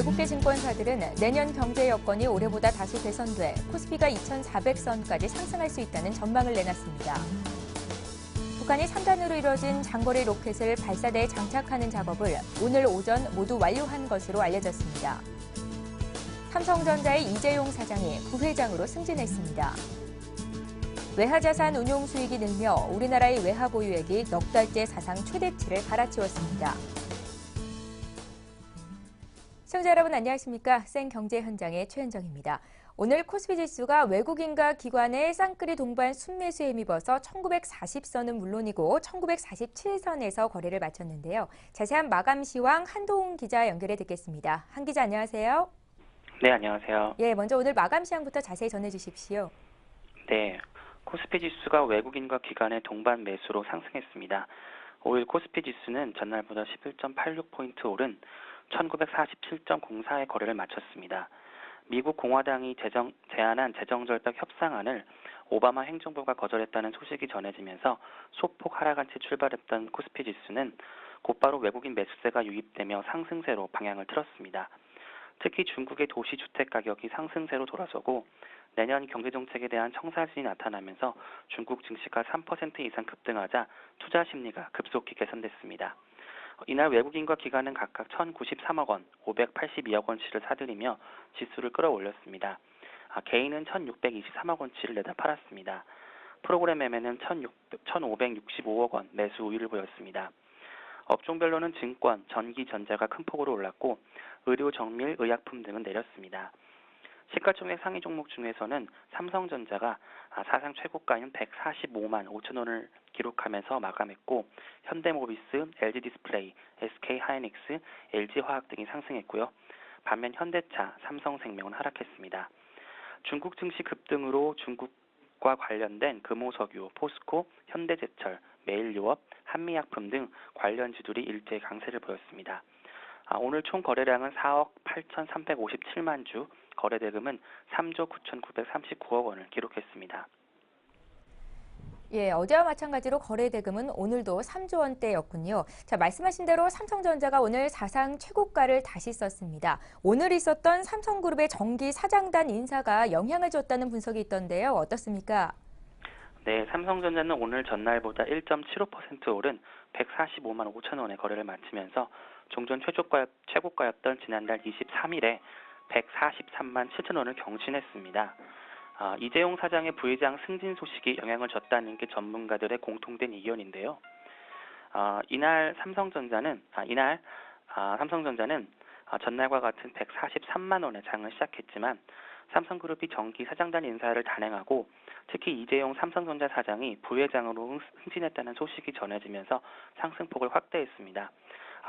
외국계 증권사들은 내년 경제 여건이 올해보다 다소 개선돼 코스피가 2,400선까지 상승할 수 있다는 전망을 내놨습니다. 북한이 3단으로 이뤄진 장거리 로켓을 발사대에 장착하는 작업을 오늘 오전 모두 완료한 것으로 알려졌습니다. 삼성전자의 이재용 사장이 부회장으로 승진했습니다. 외화자산 운용 수익이 늘며 우리나라의 외화 보유액이 넉 달째 사상 최대치를 갈아치웠습니다. 시청자 여러분 안녕하십니까? 생경제 현장의 최은정입니다. 오늘 코스피 지수가 외국인과 기관의 쌍끌이 동반 순매수에 힘입어서 1940선은 물론이고 1947선에서 거래를 마쳤는데요. 자세한 마감 시황 한동훈 기자 연결해 듣겠습니다. 한 기자 안녕하세요. 네, 안녕하세요. 예, 먼저 오늘 마감 시황부터 자세히 전해 주십시오. 네, 코스피 지수가 외국인과 기관의 동반 매수로 상승했습니다. 5일 코스피 지수는 전날보다 11.86포인트 오른 1947.04의 거래를 마쳤습니다. 미국 공화당이 제안한 재정절벽 협상안을 오바마 행정부가 거절했다는 소식이 전해지면서 소폭 하락한 채 출발했던 코스피 지수는 곧바로 외국인 매수세가 유입되며 상승세로 방향을 틀었습니다. 특히 중국의 도시주택 가격이 상승세로 돌아서고 내년 경제정책에 대한 청사진이 나타나면서 중국 증시가 3% 이상 급등하자 투자 심리가 급속히 개선됐습니다. 이날 외국인과 기관은 각각 1,093억 원, 582억 원치를 사들이며 지수를 끌어올렸습니다. 개인은 1,623억 원치를 내다 팔았습니다. 프로그램 매매는 1,565억 원 매수 우위를 보였습니다. 업종별로는 증권, 전기, 전자가 큰 폭으로 올랐고 의료, 정밀, 의약품 등은 내렸습니다. 시가총액 상위 종목 중에서는 삼성전자가 사상 최고가인 145만 5천 원을 기록하면서 마감했고 현대모비스, LG디스플레이, SK하이닉스, LG화학 등이 상승했고요. 반면 현대차, 삼성생명은 하락했습니다. 중국 증시 급등으로 중국과 관련된 금호석유, 포스코, 현대제철, 메일유업, 한미약품 등 관련주들이 일제히 강세를 보였습니다. 오늘 총 거래량은 4억 8,357만 주, 거래대금은 3조 9,939억 원을 기록했습니다. 예, 어제와 마찬가지로 거래대금은 오늘도 3조 원대였군요. 자, 말씀하신 대로 삼성전자가 오늘 사상 최고가를 다시 썼습니다. 오늘 있었던 삼성그룹의 정기 사장단 인사가 영향을 줬다는 분석이 있던데요. 어떻습니까? 네, 삼성전자는 오늘 전날보다 1.75% 오른 145만 5천 원의 거래를 마치면서 종전 최고가였던 지난달 23일에 143만 7천 원을 경신했습니다. 이재용 사장의 부회장 승진 소식이 영향을 줬다는 게 전문가들의 공통된 의견인데요. 이날 삼성전자는 전날과 같은 143만 원의 장을 시작했지만 삼성그룹이 정기 사장단 인사를 단행하고 특히 이재용 삼성전자 사장이 부회장으로 승진했다는 소식이 전해지면서 상승폭을 확대했습니다.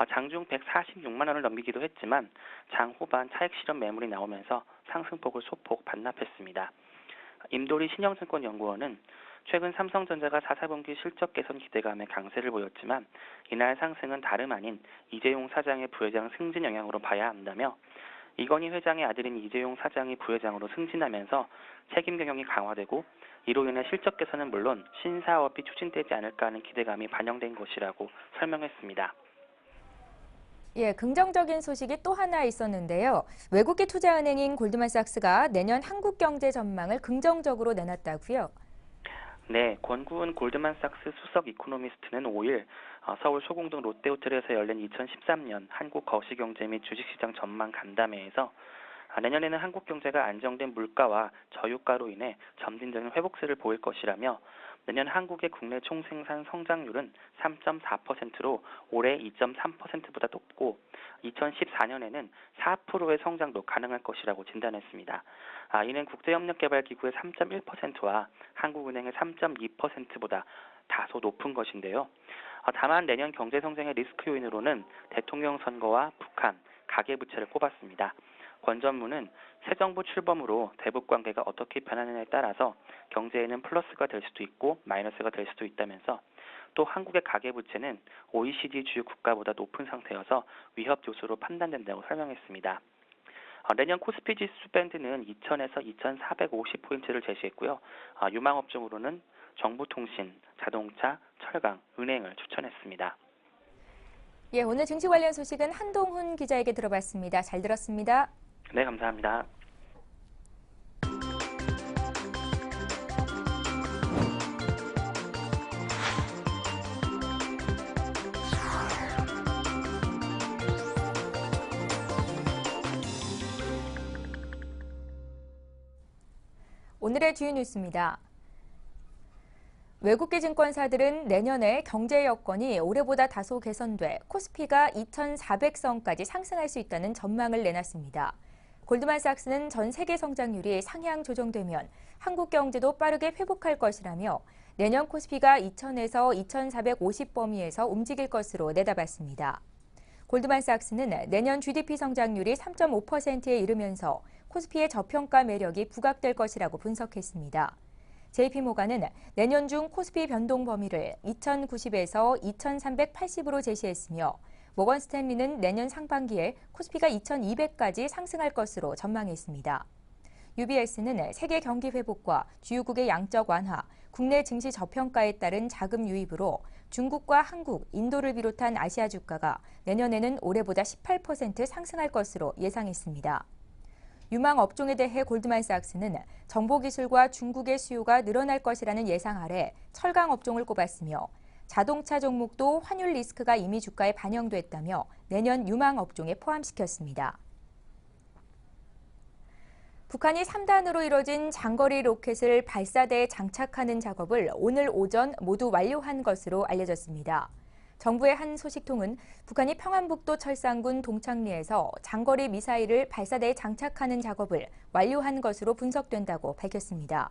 장중 146만 원을 넘기기도 했지만 장 후반 차익 실현 매물이 나오면서 상승폭을 소폭 반납했습니다. 임도리 신영증권연구원은 최근 삼성전자가 4사분기 실적 개선 기대감에 강세를 보였지만 이날 상승은 다름 아닌 이재용 사장의 부회장 승진 영향으로 봐야 한다며 이건희 회장의 아들인 이재용 사장이 부회장으로 승진하면서 책임 경영이 강화되고 이로 인해 실적 개선은 물론 신사업이 추진되지 않을까 하는 기대감이 반영된 것이라고 설명했습니다. 예, 긍정적인 소식이 또 하나 있었는데요. 외국계 투자은행인 골드만삭스가 내년 한국 경제 전망을 긍정적으로 내놨다고요? 네, 권구은 골드만삭스 수석 이코노미스트는 5일 서울 소공동 롯데호텔에서 열린 2013년 한국 거시경제 및 주식시장 전망 간담회에서 내년에는 한국 경제가 안정된 물가와 저유가로 인해 점진적인 회복세를 보일 것이라며 내년 한국의 국내 총생산 성장률은 3.4%로 올해 2.3%보다 높고 2014년에는 4%의 성장도 가능할 것이라고 진단했습니다. 이는 국제협력개발기구의 3.1%와 한국은행의 3.2%보다 다소 높은 것인데요. 다만 내년 경제성장의 리스크 요인으로는 대통령 선거와 북한, 가계부채를 꼽았습니다. 권 전무는 새 정부 출범으로 대북 관계가 어떻게 변하느냐에 따라서 경제에는 플러스가 될 수도 있고 마이너스가 될 수도 있다면서 또 한국의 가계부채는 OECD 주요 국가보다 높은 상태여서 위협 요소로 판단된다고 설명했습니다. 내년 코스피 지수 밴드는 2000에서 2450포인트를 제시했고요. 유망업종으로는 정보통신, 자동차, 철강, 은행을 추천했습니다. 예, 오늘 증시 관련 소식은 한동훈 기자에게 들어봤습니다. 잘 들었습니다. 네, 감사합니다. 오늘의 주요 뉴스입니다. 외국계 증권사들은 내년에 경제 여건이 올해보다 다소 개선돼 코스피가 2,400선까지 상승할 수 있다는 전망을 내놨습니다. 골드만삭스는 전 세계 성장률이 상향 조정되면 한국 경제도 빠르게 회복할 것이라며 내년 코스피가 2,000에서 2,450 범위에서 움직일 것으로 내다봤습니다. 골드만삭스는 내년 GDP 성장률이 3.5%에 이르면서 코스피의 저평가 매력이 부각될 것이라고 분석했습니다. JP모간은 내년 중 코스피 변동 범위를 2,090에서 2,380으로 제시했으며 모건 스탠리는 내년 상반기에 코스피가 2,200까지 상승할 것으로 전망했습니다. UBS는 세계 경기 회복과 주요국의 양적 완화, 국내 증시 저평가에 따른 자금 유입으로 중국과 한국, 인도를 비롯한 아시아 주가가 내년에는 올해보다 18% 상승할 것으로 예상했습니다. 유망 업종에 대해 골드만삭스는 정보기술과 중국의 수요가 늘어날 것이라는 예상 아래 철강 업종을 꼽았으며 자동차 종목도 환율 리스크가 이미 주가에 반영됐다며 내년 유망 업종에 포함시켰습니다. 북한이 3단으로 이뤄진 장거리 로켓을 발사대에 장착하는 작업을 오늘 오전 모두 완료한 것으로 알려졌습니다. 정부의 한 소식통은 북한이 평안북도 철산군 동창리에서 장거리 미사일을 발사대에 장착하는 작업을 완료한 것으로 분석된다고 밝혔습니다.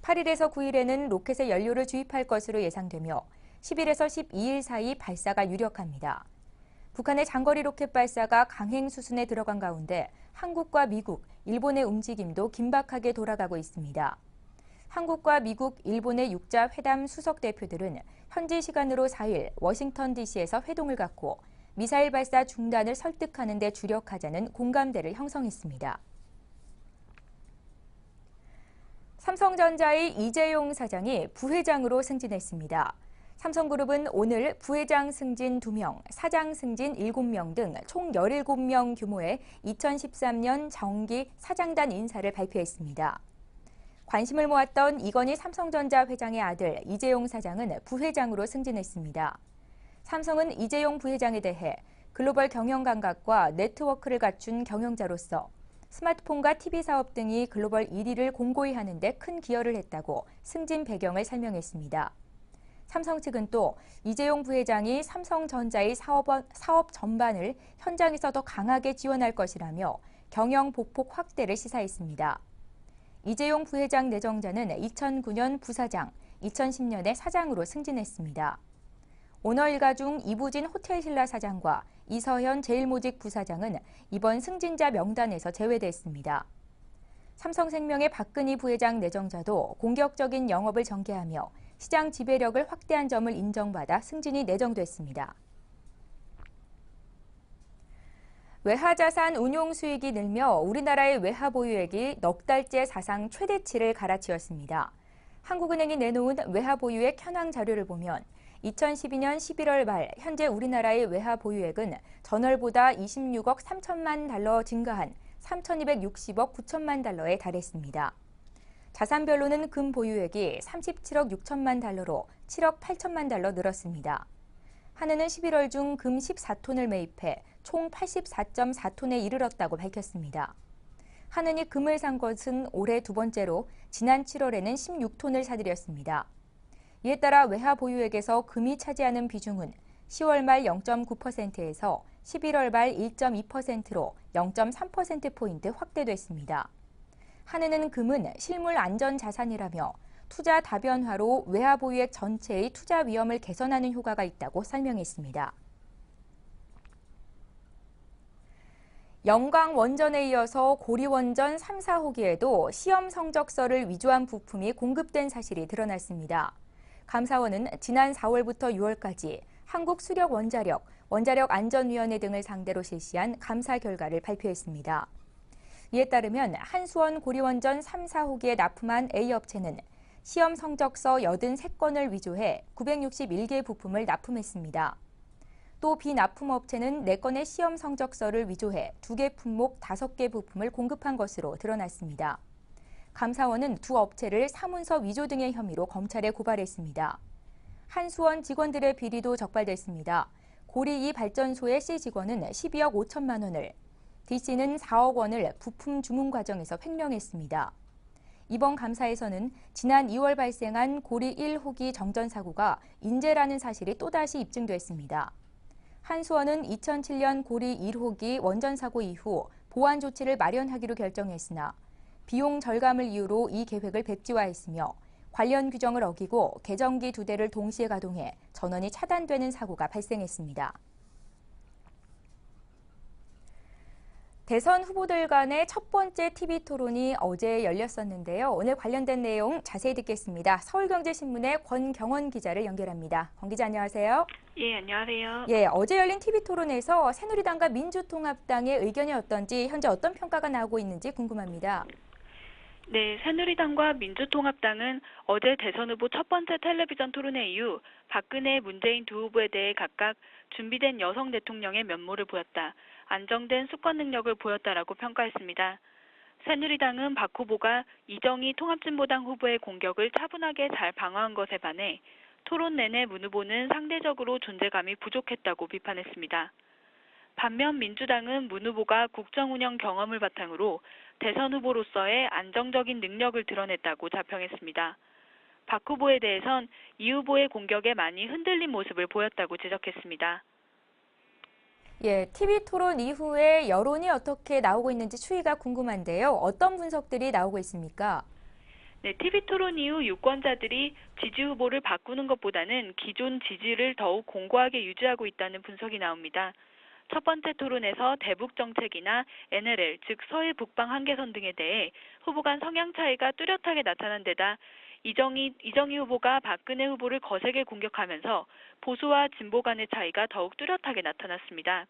8일에서 9일에는 로켓에 연료를 주입할 것으로 예상되며 10일에서 12일 사이 발사가 유력합니다. 북한의 장거리 로켓 발사가 강행 수순에 들어간 가운데 한국과 미국, 일본의 움직임도 긴박하게 돌아가고 있습니다. 한국과 미국, 일본의 육자 회담 수석 대표들은 현지 시간으로 4일 워싱턴 DC에서 회동을 갖고 미사일 발사 중단을 설득하는 데 주력하자는 공감대를 형성했습니다. 삼성전자의 이재용 사장이 부회장으로 승진했습니다. 삼성그룹은 오늘 부회장 승진 2명, 사장 승진 7명 등 총 17명 규모의 2013년 정기 사장단 인사를 발표했습니다. 관심을 모았던 이건희 삼성전자 회장의 아들 이재용 사장은 부회장으로 승진했습니다. 삼성은 이재용 부회장에 대해 글로벌 경영 감각과 네트워크를 갖춘 경영자로서 스마트폰과 TV 사업 등이 글로벌 1위를 공고히 하는 데 큰 기여를 했다고 승진 배경을 설명했습니다. 삼성 측은 또 이재용 부회장이 삼성전자의 사업 전반을 현장에서 더 강하게 지원할 것이라며 경영 보폭 확대를 시사했습니다. 이재용 부회장 내정자는 2009년 부사장, 2010년에 사장으로 승진했습니다. 오너 일가 중 이부진 호텔신라 사장과 이서현 제일모직 부사장은 이번 승진자 명단에서 제외됐습니다. 삼성생명의 박근희 부회장 내정자도 공격적인 영업을 전개하며 시장 지배력을 확대한 점을 인정받아 승진이 내정됐습니다. 외화자산 운용 수익이 늘며 우리나라의 외화 보유액이 넉 달째 사상 최대치를 갈아치웠습니다. 한국은행이 내놓은 외화 보유액 현황 자료를 보면 2012년 11월 말 현재 우리나라의 외화 보유액은 전월보다 26억 3천만 달러 증가한 3,260억 9천만 달러에 달했습니다. 자산별로는 금 보유액이 37억 6천만 달러로 7억 8천만 달러 늘었습니다. 한은은 11월 중 금 14톤을 매입해 총 84.4톤에 이르렀다고 밝혔습니다. 한은이 금을 산 것은 올해 두 번째로 지난 7월에는 16톤을 사들였습니다. 이에 따라 외화 보유액에서 금이 차지하는 비중은 10월 말 0.9%에서 11월 말 1.2%로 0.3%포인트 확대됐습니다. 한은은 금은 실물 안전 자산이라며 투자 다변화로 외화 보유액 전체의 투자 위험을 개선하는 효과가 있다고 설명했습니다. 영광 원전에 이어서 고리원전 3, 4호기에도 시험 성적서를 위조한 부품이 공급된 사실이 드러났습니다. 감사원은 지난 4월부터 6월까지 한국수력원자력, 원자력안전위원회 등을 상대로 실시한 감사 결과를 발표했습니다. 이에 따르면 한수원 고리원전 3, 4호기에 납품한 A업체는 시험 성적서 83건을 위조해 961개 부품을 납품했습니다. 또 비납품업체는 4건의 시험 성적서를 위조해 2개 품목 5개 부품을 공급한 것으로 드러났습니다. 감사원은 두 업체를 사문서 위조 등의 혐의로 검찰에 고발했습니다. 한수원 직원들의 비리도 적발됐습니다. 고리 2 발전소의 C 직원은 12억 5천만 원을, D씨는 4억 원을 부품 주문 과정에서 횡령했습니다. 이번 감사에서는 지난 2월 발생한 고리 1 호기 정전 사고가 인재라는 사실이 또다시 입증됐습니다. 한수원은 2007년 고리 1호기 원전 사고 이후 보완 조치를 마련하기로 결정했으나 비용 절감을 이유로 이 계획을 백지화했으며 관련 규정을 어기고 개정기 2대를 동시에 가동해 전원이 차단되는 사고가 발생했습니다. 대선 후보들 간의 첫 번째 TV 토론이 어제 열렸었는데요. 오늘 관련된 내용 자세히 듣겠습니다. 서울경제신문의 권경원 기자를 연결합니다. 권 기자 안녕하세요. 예, 안녕하세요. 예, 어제 열린 TV 토론에서 새누리당과 민주통합당의 의견이 어떤지, 현재 어떤 평가가 나오고 있는지 궁금합니다. 네, 새누리당과 민주통합당은 어제 대선 후보 첫 번째 텔레비전 토론회 이후 박근혜, 문재인 두 후보에 대해 각각 준비된 여성 대통령의 면모를 보였다, 안정된 수권 능력을 보였다라고 평가했습니다. 새누리당은 박 후보가 이정희 통합진보당 후보의 공격을 차분하게 잘 방어한 것에 반해 토론 내내 문 후보는 상대적으로 존재감이 부족했다고 비판했습니다. 반면 민주당은 문 후보가 국정운영 경험을 바탕으로 대선 후보로서의 안정적인 능력을 드러냈다고 자평했습니다. 박 후보에 대해선 이 후보의 공격에 많이 흔들린 모습을 보였다고 지적했습니다. 예, TV 토론 이후에 여론이 어떻게 나오고 있는지 추이가 궁금한데요. 어떤 분석들이 나오고 있습니까? 네, TV 토론 이후 유권자들이 지지 후보를 바꾸는 것보다는 기존 지지를 더욱 공고하게 유지하고 있다는 분석이 나옵니다. 첫 번째 토론에서 대북 정책이나 NLL, 즉 서해 북방 한계선 등에 대해 후보 간 성향 차이가 뚜렷하게 나타난 데다 이정희 후보가 박근혜 후보를 거세게 공격하면서 보수와 진보 간의 차이가 더욱 뚜렷하게 나타났습니다.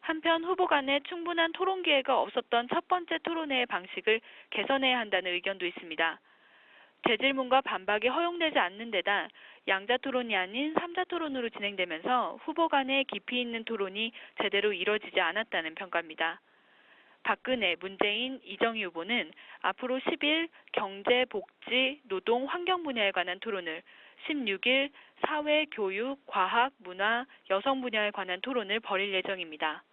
한편 후보 간에 충분한 토론 기회가 없었던 첫 번째 토론회의 방식을 개선해야 한다는 의견도 있습니다. 재질문과 반박이 허용되지 않는 데다 양자 토론이 아닌 3자 토론으로 진행되면서 후보 간의 깊이 있는 토론이 제대로 이뤄지지 않았다는 평가입니다. 박근혜, 문재인, 이정희 후보는 앞으로 10일 경제, 복지, 노동, 환경 분야에 관한 토론을, 16일 사회, 교육, 과학, 문화, 여성 분야에 관한 토론을 벌일 예정입니다.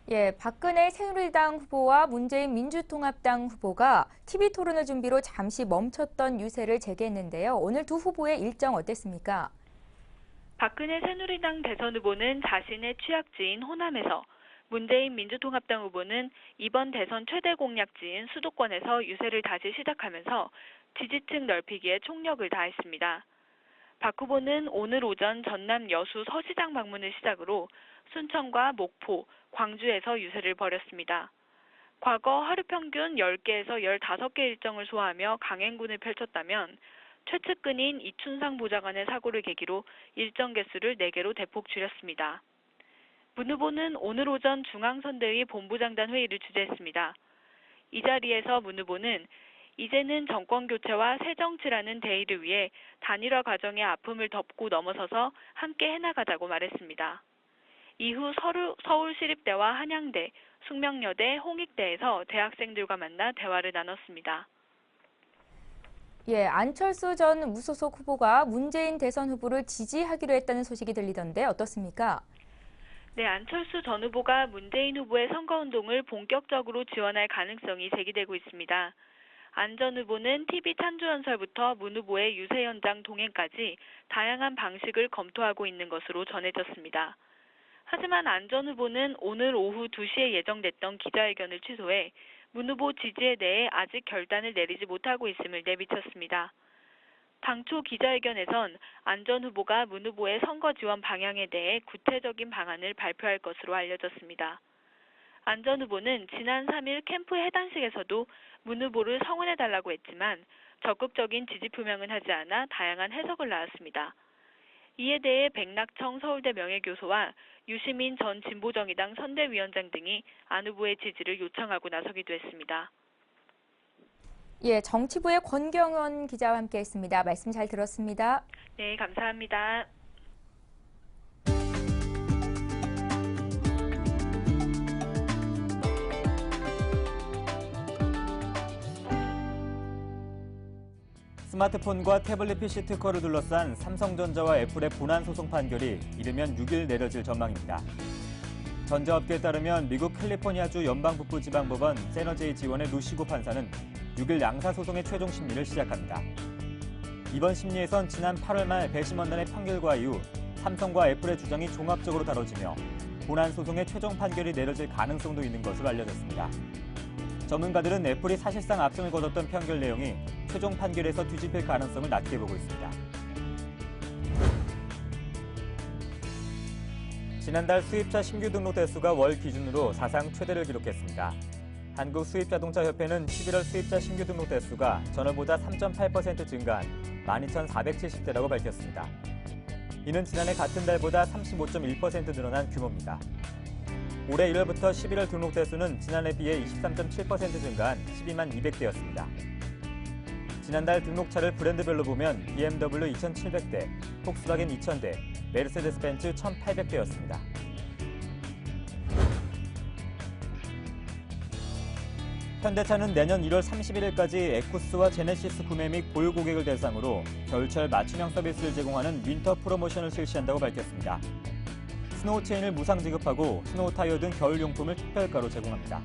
예, 박근혜 새누리당 후보와 문재인 민주통합당 후보가 TV 토론을 준비로 잠시 멈췄던 유세를 재개했는데요. 오늘 두 후보의 일정 어땠습니까? 박근혜 새누리당 대선 후보는 자신의 취약지인 호남에서, 문재인 민주통합당 후보는 이번 대선 최대 공약지인 수도권에서 유세를 다시 시작하면서 지지층 넓히기에 총력을 다했습니다. 박 후보는 오늘 오전 전남 여수 서시장 방문을 시작으로 순천과 목포, 광주에서 유세를 벌였습니다. 과거 하루 평균 10개에서 15개 일정을 소화하며 강행군을 펼쳤다면 최측근인 이춘상 보좌관의 사고를 계기로 일정 개수를 4개로 대폭 줄였습니다. 문 후보는 오늘 오전 중앙선대위 본부장단 회의를 주재했습니다. 이 자리에서 문 후보는 이제는 정권교체와 새정치라는 대의를 위해 단일화 과정의 아픔을 덮고 넘어서서 함께 해나가자고 말했습니다. 이후 서울시립대와 한양대, 숙명여대, 홍익대에서 대학생들과 만나 대화를 나눴습니다. 예, 안철수 전 무소속 후보가 문재인 대선 후보를 지지하기로 했다는 소식이 들리던데 어떻습니까? 네, 안철수 전 후보가 문재인 후보의 선거운동을 본격적으로 지원할 가능성이 제기되고 있습니다. 안 전 후보는 TV 찬조연설부터 문 후보의 유세 현장 동행까지 다양한 방식을 검토하고 있는 것으로 전해졌습니다. 하지만 안 전 후보는 오늘 오후 2시에 예정됐던 기자회견을 취소해 문 후보 지지에 대해 아직 결단을 내리지 못하고 있음을 내비쳤습니다. 당초 기자회견에선 안 전 후보가 문 후보의 선거 지원 방향에 대해 구체적인 방안을 발표할 것으로 알려졌습니다. 안 전 후보는 지난 3일 캠프 해단식에서도 문 후보를 성원해달라고 했지만 적극적인 지지 표명은 하지 않아 다양한 해석을 낳았습니다. 이에 대해 백낙청 서울대 명예교수와 유시민 전 진보정의당 선대위원장 등이 안 후보의 지지를 요청하고 나서기도 했습니다. 예, 정치부의 권경원 기자와 함께했습니다. 말씀 잘 들었습니다. 네, 감사합니다. 스마트폰과 태블릿 PC 특허를 둘러싼 삼성전자와 애플의 본안 소송 판결이 이르면 6일 내려질 전망입니다. 전자업계에 따르면 미국 캘리포니아주 연방북부지방법원 세너제이 지원의 루시고 판사는 6일 양사소송의 최종 심리를 시작합니다. 이번 심리에선 지난 8월 말 배심원단의 판결과 이후 삼성과 애플의 주장이 종합적으로 다뤄지며 본안 소송의 최종 판결이 내려질 가능성도 있는 것으로 알려졌습니다. 전문가들은 애플이 사실상 압승을 거뒀던 판결 내용이 최종 판결에서 뒤집힐 가능성을 낮게 보고 있습니다. 지난달 수입차 신규 등록 대수가 월 기준으로 사상 최대를 기록했습니다. 한국수입자동차협회는 11월 수입차 신규 등록 대수가 전월보다 3.8% 증가한 12,470대라고 밝혔습니다. 이는 지난해 같은 달보다 35.1% 늘어난 규모입니다. 올해 1월부터 11월 등록 대수는 지난해 비해 23.7% 증가한 12만 200대였습니다. 지난달 등록차를 브랜드별로 보면 BMW 2,700대, 폭스바겐 2,000대, 메르세데스 벤츠 1,800대였습니다. 현대차는 내년 1월 31일까지 에쿠스와 제네시스 구매 및 보유 고객을 대상으로 겨울철 맞춤형 서비스를 제공하는 윈터 프로모션을 실시한다고 밝혔습니다. 스노우 체인을 무상 지급하고 스노우 타이어 등 겨울 용품을 특별가로 제공합니다.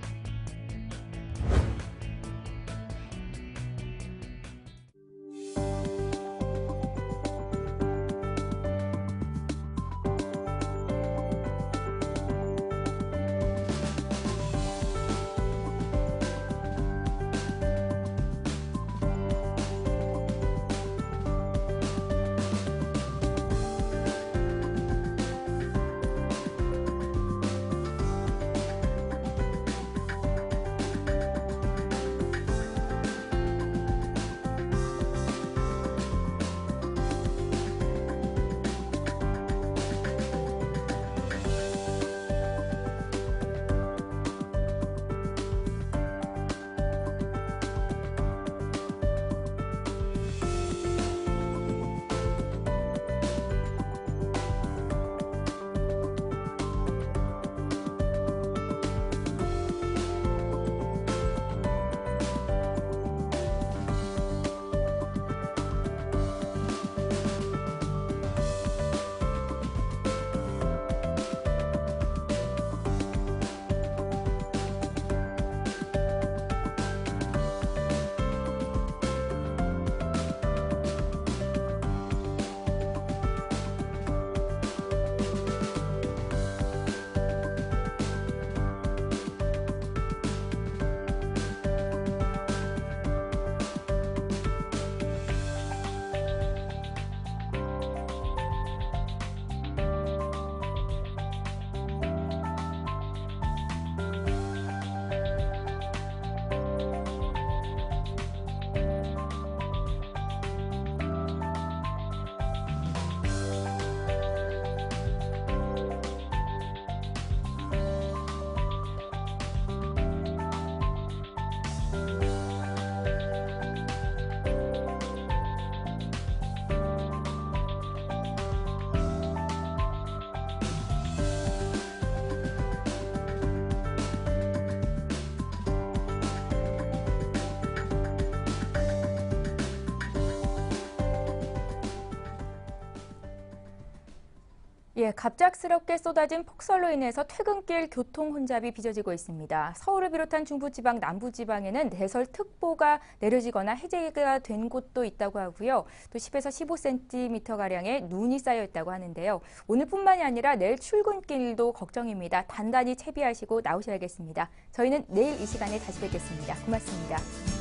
갑작스럽게 쏟아진 폭설로 인해서 퇴근길 교통 혼잡이 빚어지고 있습니다. 서울을 비롯한 중부지방, 남부지방에는 대설특보가 내려지거나 해제가 된 곳도 있다고 하고요. 또 10에서 15cm가량의 눈이 쌓여 있다고 하는데요. 오늘뿐만이 아니라 내일 출근길도 걱정입니다. 단단히 채비하시고 나오셔야겠습니다. 저희는 내일 이 시간에 다시 뵙겠습니다. 고맙습니다.